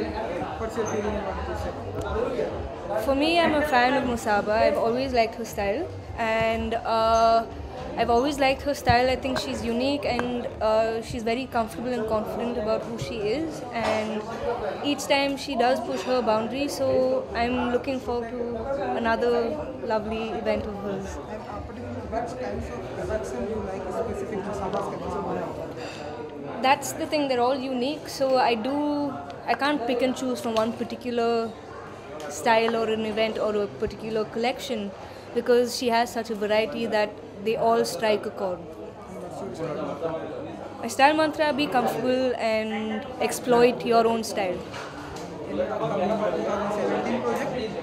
What's your feeling about this? For me, I'm a fan of Musaba. I've always liked her style, and I've always liked her style. I think she's unique, and she's very comfortable and confident about who she is. And each time she does push her boundaries, so I'm looking forward to another lovely event of hers. And particularly, which kinds of production you like specific to Saba's collection? That's the thing, they're all unique, so I can't pick and choose from one particular style or an event or a particular collection, because she has such a variety that they all strike a chord. My style mantra: be comfortable and exploit your own style. Any upcoming 2017 project?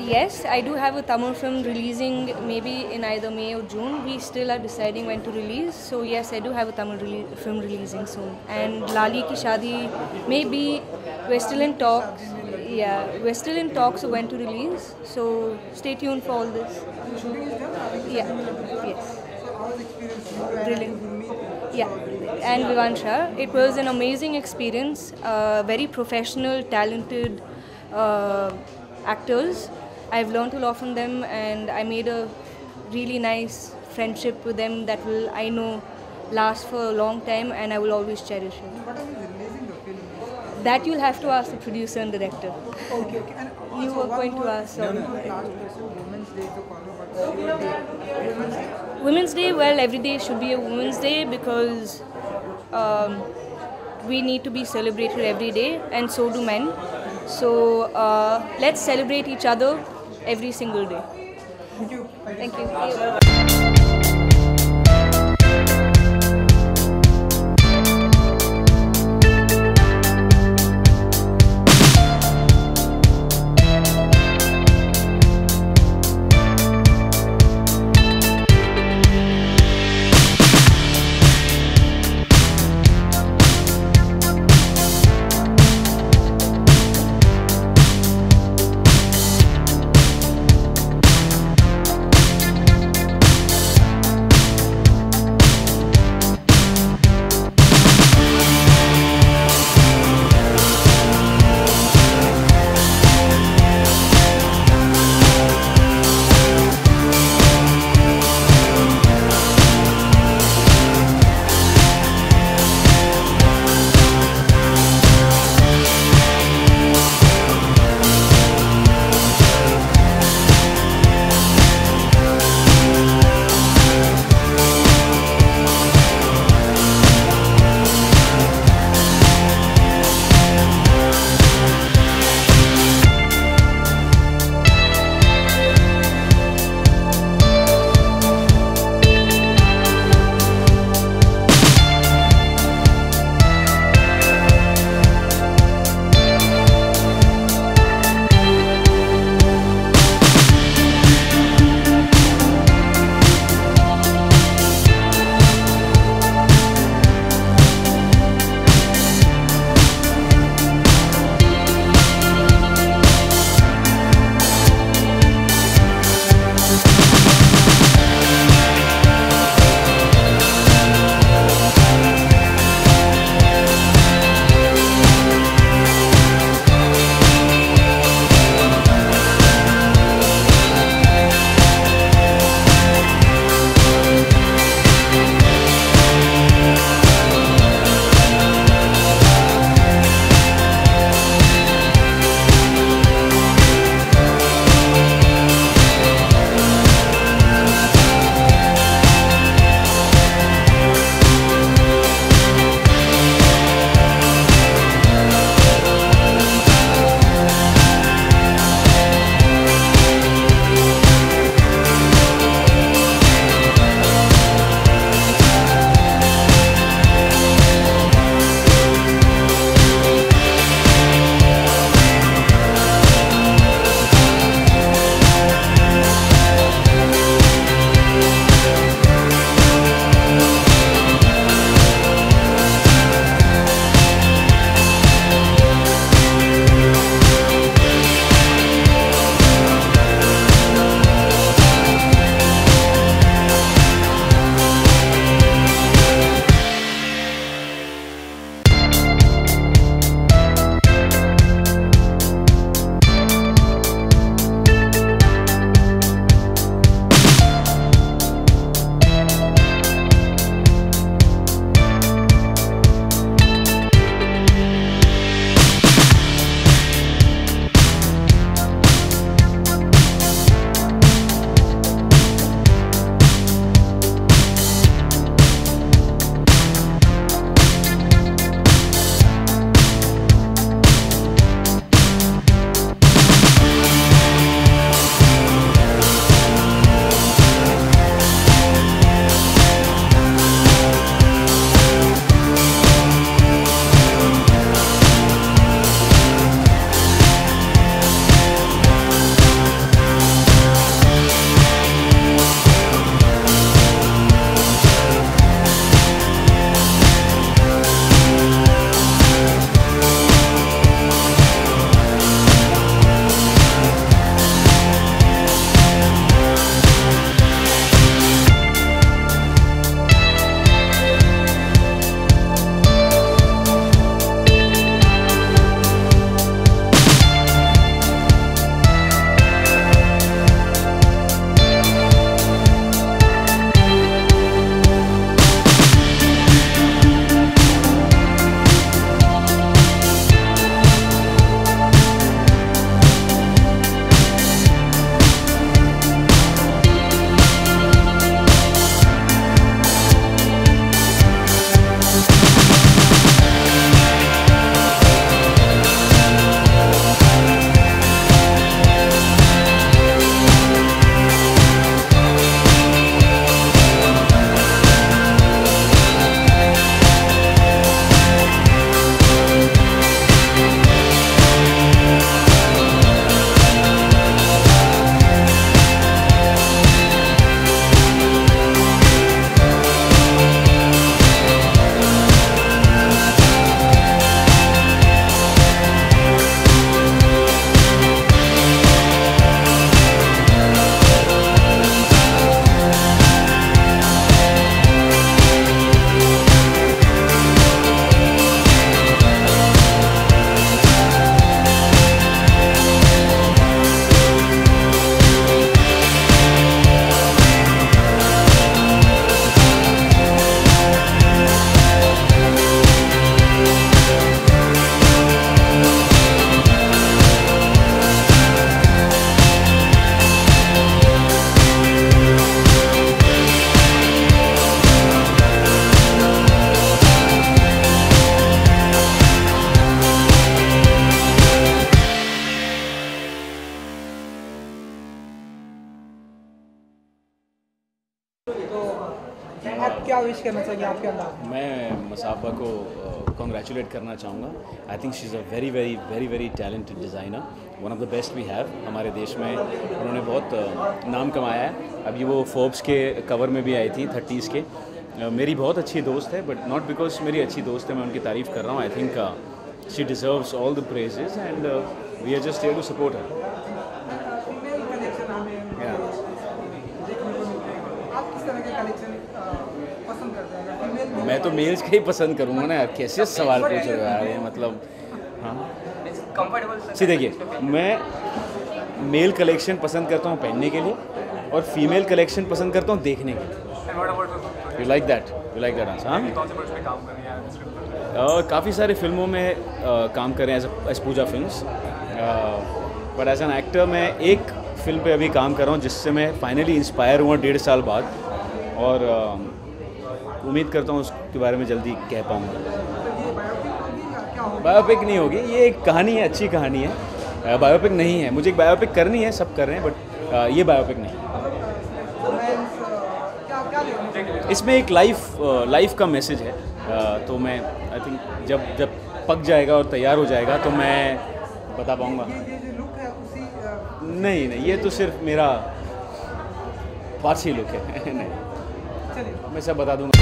Yes, I do have a Tamil film releasing maybe in either May or June. We still are deciding when to release. So yes, I do have a Tamil film releasing soon. And Lali Ki Shadi, maybe we're still in talks. Yeah, we're still in talks of when to release. So stay tuned for all this. The shooting is done? Yeah, yes. So how was the experience? You and Brilliant. Gurmeet? Yeah, and Vivansha. It was an amazing experience. Very professional, talented actors. I've learned a lot from them, and I made a really nice friendship with them that will, I know, last for a long time, and I will always cherish it. What are you releasing the film? That you'll have to ask the producer and director. Okay, okay. And You also were one going to more- ask, sorry. one more last question. Women's Day to follow, but your day. Women's Day. Women's Day, well, every day should be a Women's Day, because we need to be celebrated every day, and so do men. So let's celebrate each other every single day. Thank you. Thank you. Wish करना चाहिए आपके अंदाज में? मैं मसाबा को congratulate करना चाहूँगा. I think she is a very very very very talented designer, one of the best we have हमारे देश में. उन्होंने बहुत नाम कमाया है. अभी वो फोर्ब्स के कवर में भी आई थी 30s के. मेरी बहुत अच्छी दोस्त है, बट नॉट बिकॉज मेरी अच्छी दोस्त है मैं उनकी तारीफ़ कर रहा हूँ. I think she deserves all the praises and we are just here to support her. Female collection हमें देखने को मिलते हैं. आप किस तरह के कलेक्शन पसंद करते हैं? अगर फीमेल मैं तो मेल्स के ही पसंद करूँगा ना यार. कैसे सवाल पूछ रहे हो यार ये, मतलब. हाँ जी, देखिए मैं मेल कलेक्शन पसंद करता हूँ पहनने के लिए और फीमेल कलेक्शन पसंद करता हूँ देखने के लिए. You like that answer. हाँ, काफ़ी सारे फिल्मों में काम कर रहे हैं as Pooja films, but as an actor मैं एक फिल्म पे अभी काम कर रहा हूँ जिससे मैं फाइनली इंस्पायर हुआ 1.5 साल बाद, और उम्मीद करता हूँ उसके बारे में जल्दी कह पाऊँगा. बायोपिक नहीं होगी, ये एक कहानी है, अच्छी कहानी है. बायोपिक नहीं है. मुझे एक बायोपिक करनी है, सब कर रहे हैं, बट ये बायोपिक नहीं. इसमें एक लाइफ का मैसेज है. तो मैं आई थिंक जब पक जाएगा और तैयार हो जाएगा तो मैं बता पाऊँगा. नहीं, ये तो सिर्फ मेरा पारसी लुक है. नहीं, मैं सब बता दूँगा.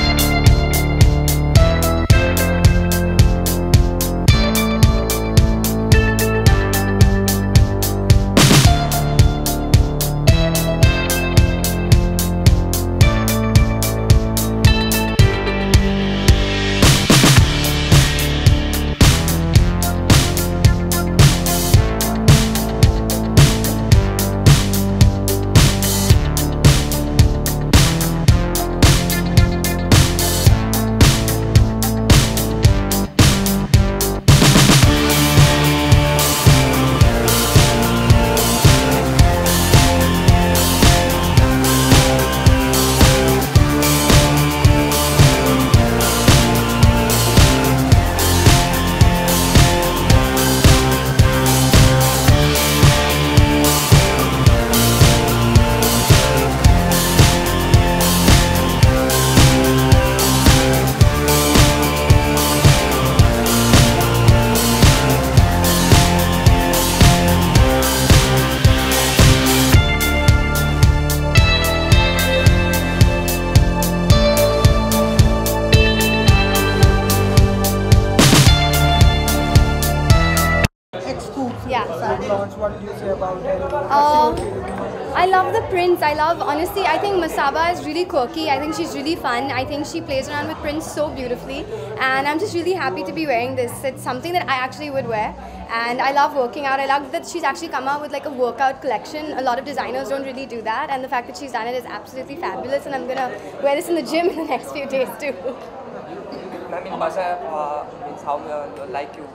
What do you say about it? I love the prints. Honestly, I think Masaba is really quirky. I think she's really fun. I think she plays around with prints so beautifully. And I'm just really happy to be wearing this. It's something that I actually would wear. And I love working out. I love that she's actually come out with like a workout collection. A lot of designers don't really do that. And the fact that she's done it is absolutely fabulous. And I'm going to wear this in the gym in the next few days too. Ma'am, in Basa, means how like you?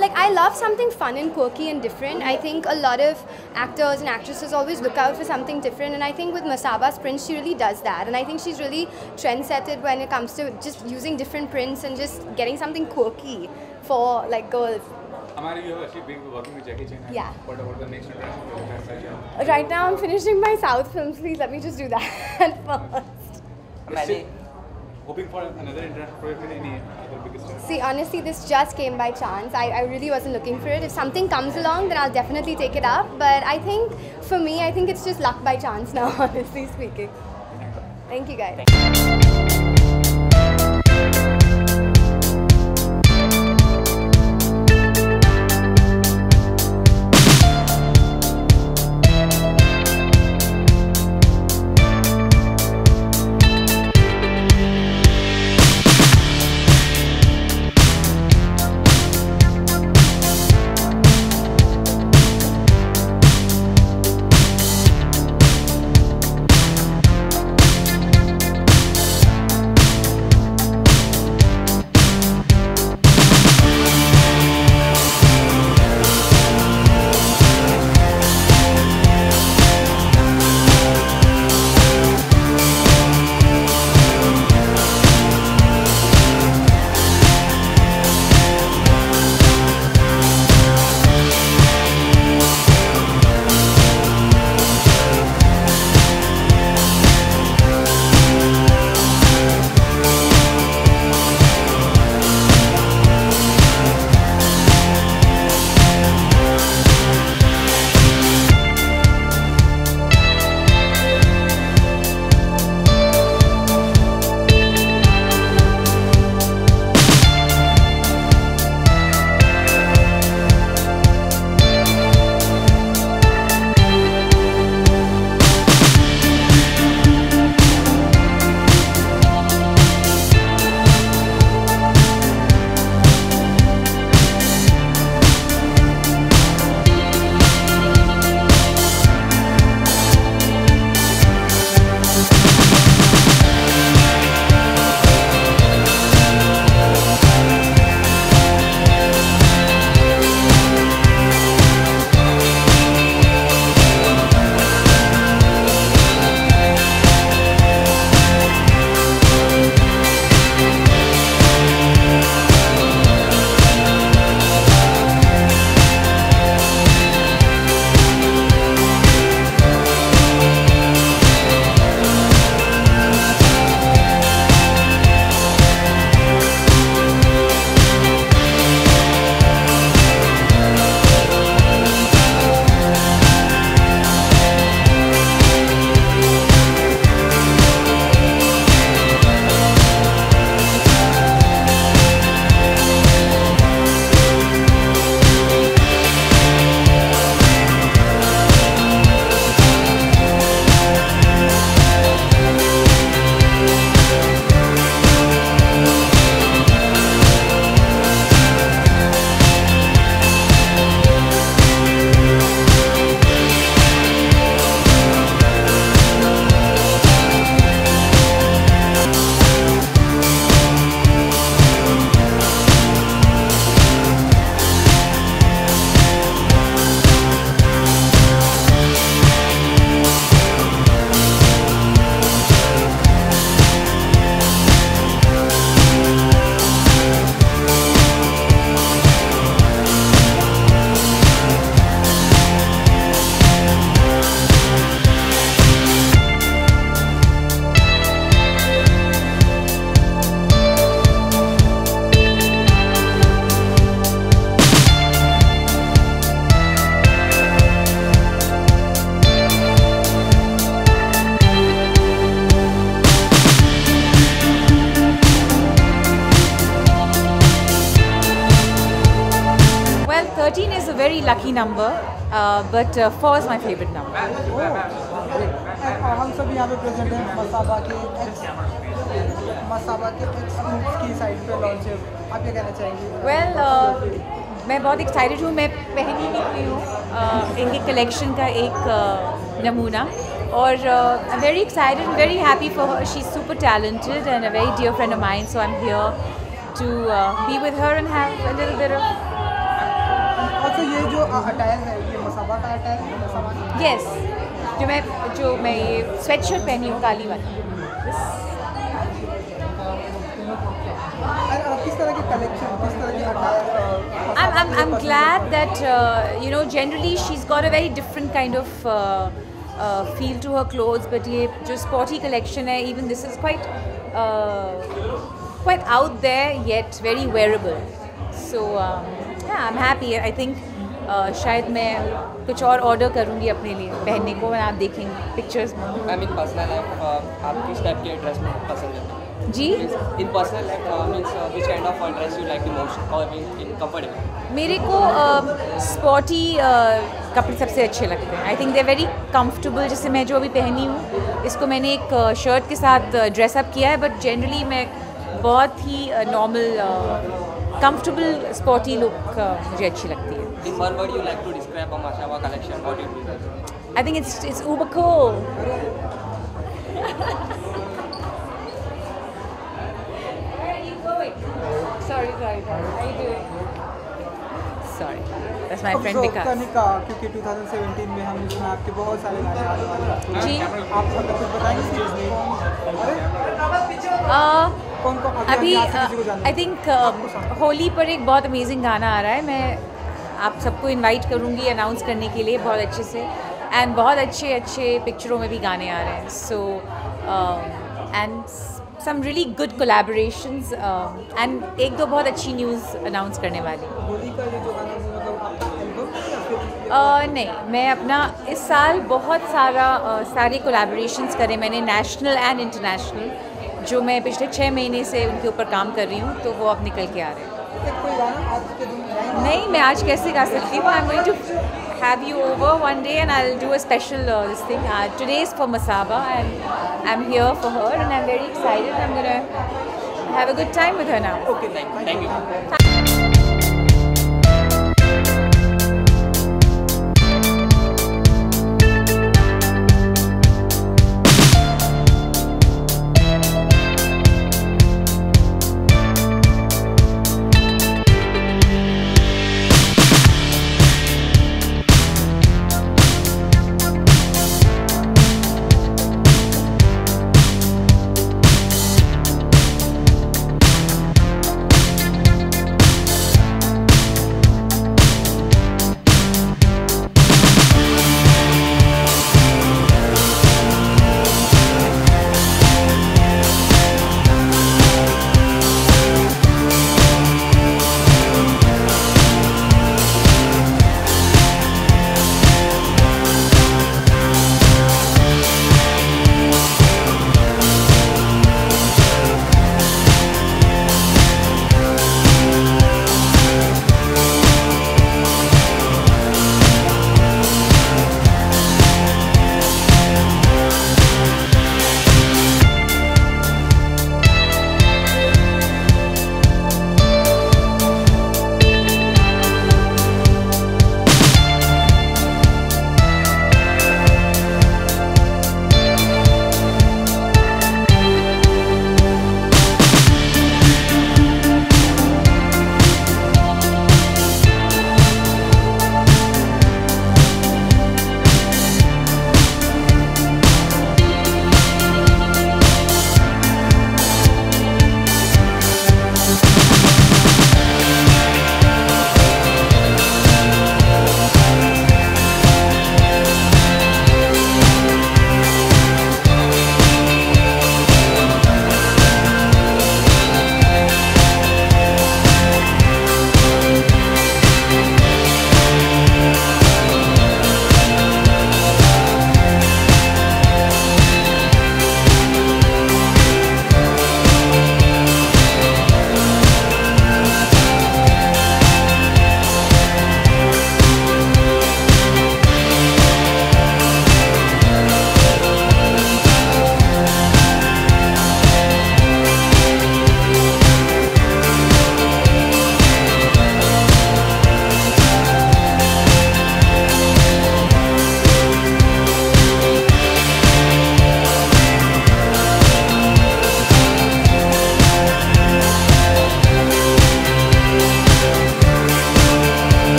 Like I love something fun and quirky and different. I think a lot of actors and actresses always look out for something different, and I think with Masaba's prints she really does that. And I think she's really trendsetted when it comes to just using different prints and just getting something quirky for like girls. Amari, you have actually been working with Jackie Chan. Yeah. What about the next international? Right now I'm finishing my South films. Please let me just do that first. Many. Hoping for another international project in any other biggest star? See, honestly, this just came by chance. I really wasn't looking for it. If something comes along, then I'll definitely take it up. But I think, for me, I think it's just luck by chance now, honestly speaking. Thank you, guys. Well, 13 is a very lucky number, but 4 is my favorite number. हम सब यहाँ पे present हैं मसाबा के x moves की side पे launch है, आप क्या कहना चाहेंगे? Well, मैं बहुत एक्साइटेड हूँ, मैं पहनी निकली हूँ इनके कलेक्शन का एक नमूना और I am very excited, very happy for her. She is super talented and a very dear friend of mine, so I am here to be with her and have a little bit of. अच्छा, ये जो attire है ये मसाबा का attire है? Masaba yes, जो मैं ये स्वेट शर्ट पहनी हूँ काली वाली. किस तरह की कलेक्शन, किस तरह की attire? I'm glad that generally she's got a very different kind of feel to her clothes, but ये जो sporty collection है, even this is quite out there yet very wearable. So yeah, I'm happy. I think शायद मैं कुछ और order करूँगी अपने लिए पहनने को, आप देखेंगे पिक्चर्स में. I mean पर्सनल लाइफ आप किस टाइप के ड्रेस पसंद है? जी, in personal life means which kind of dress you like the most और इन कंफर्टेबल? मेरे को स्पॉटी कपड़े सबसे अच्छे लगते हैं. I think they very comfortable. जैसे मैं जो अभी पहनी हूँ, इसको मैंने एक शर्ट के साथ ड्रेसअप किया है, बट जनरली मैं बहुत ही नॉर्मल कंफर्टेबल स्पॉटी लुक मुझे अच्छी लगती है. In one word you like to describe a Masaba collection, what it is? I think it's uber cool. Where are you going? Sorry. How are you doing? Sorry, that's my friend Vikas. Kanika, क्योंकि 2017 में हमने सुना आपके बहुत सारे गाने आने वाले हैं. जी, आप मतलब कुछ बताएंगे? कौन अभी आई थिंक होली पर एक बहुत अमेजिंग गाना आ रहा है. मैं आप सबको इनवाइट करूँगी अनाउंस करने के लिए बहुत अच्छे से, एंड बहुत अच्छे पिक्चरों में भी गाने आ रहे हैं. So and some really good collaborations and एक दो बहुत अच्छी न्यूज़ अनाउंस करने वाली. होली का ये जो गाना है, मतलब आपका एल्बम या फिर नहीं, मैं अपना इस साल बहुत सारे कोलैबोरेशंस करे मैंने, नेशनल एंड इंटरनेशनल, जो मैं पिछले 6 महीने से उनके ऊपर काम कर रही हूँ, तो वो अब निकल के आ रहे हैं. कोई गाना आज के दिन नहीं, मैं आज कैसे गा सकती हूँ. I am going to have you over one day and I will do a special this thing. Today is for Masaba and I am here for her and I am very excited. I am gonna have a good time with her now. Okay, thank you.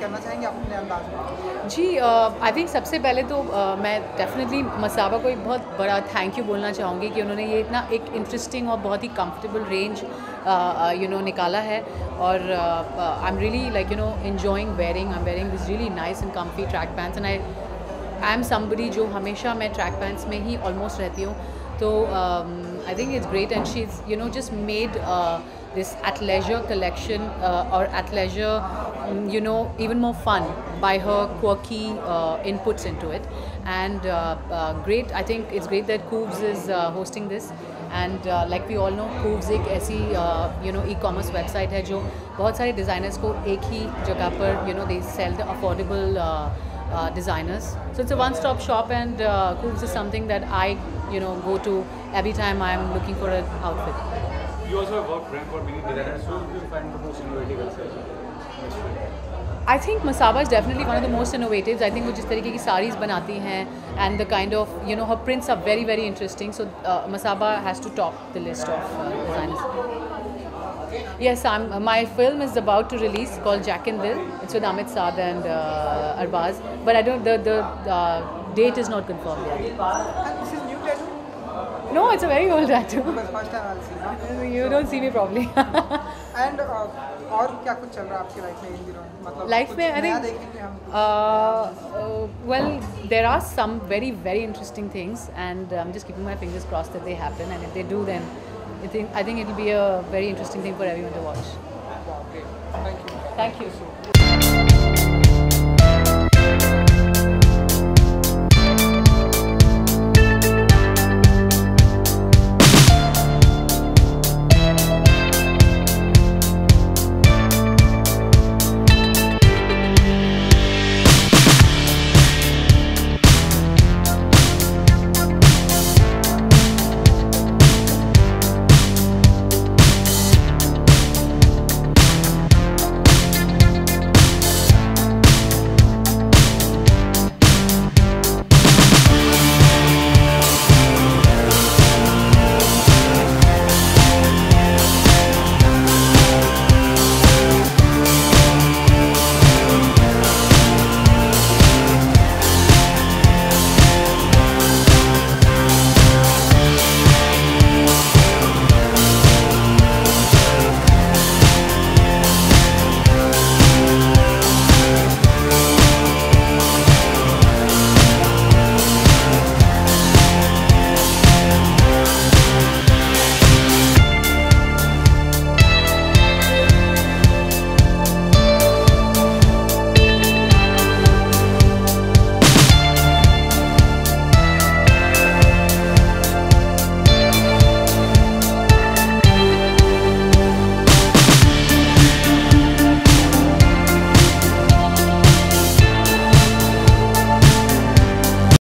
करना चाहेंगे आप अपने अंदाज में? जी I think सबसे पहले तो मैं डेफिनेटली मसाबा को एक बहुत बड़ा थैंक यू बोलना चाहूँगी कि उन्होंने ये इतना एक इंटरेस्टिंग और बहुत ही कंफर्टेबल रेंज निकाला है और I am really like enjoying wearing. I'm wearing this really nice and comfy track pants and I am somebody जो हमेशा मैं track pants में ही almost रहती हूँ, तो I think it's great and she's just made this athleisure collection or athleisure even more fun by her quirky inputs into it and great. I think it's great that Koovs is hosting this and like we all know Koovs एक ऐसी e-commerce website है जो बहुत सारे designers को एक ही जगह पर they sell the affordable designers, so it's a one-stop shop and Koovs is something that I go to every time I am looking for an outfit. You also have worked brand for many designers. Who do you find the most innovative as I think Masaba is definitely one of the most innovative. I think वो जिस तरीके की sarees बनाती हैं and the kind of her prints are very very interesting. So Masaba has to top the list of designers. Yes, my film is about to release called Jack and Dill. It's with Amit Saad and Arbaz, but I don't. The date is not confirmed yet. And this is new tattoo? No, it's a very old tattoo. Because first time I'll see, no? You don't see me properly. And और क्या कुछ चल रहा है आपकी life में इन दिनों? मतलब Life कुछ में I नया think देखेंगे हम? well there are some very very interesting things and I'm just keeping my fingers crossed that they happen, and if they do then I think it will be a very interesting thing for everyone to watch. Wow, great. Thank you. Thank you.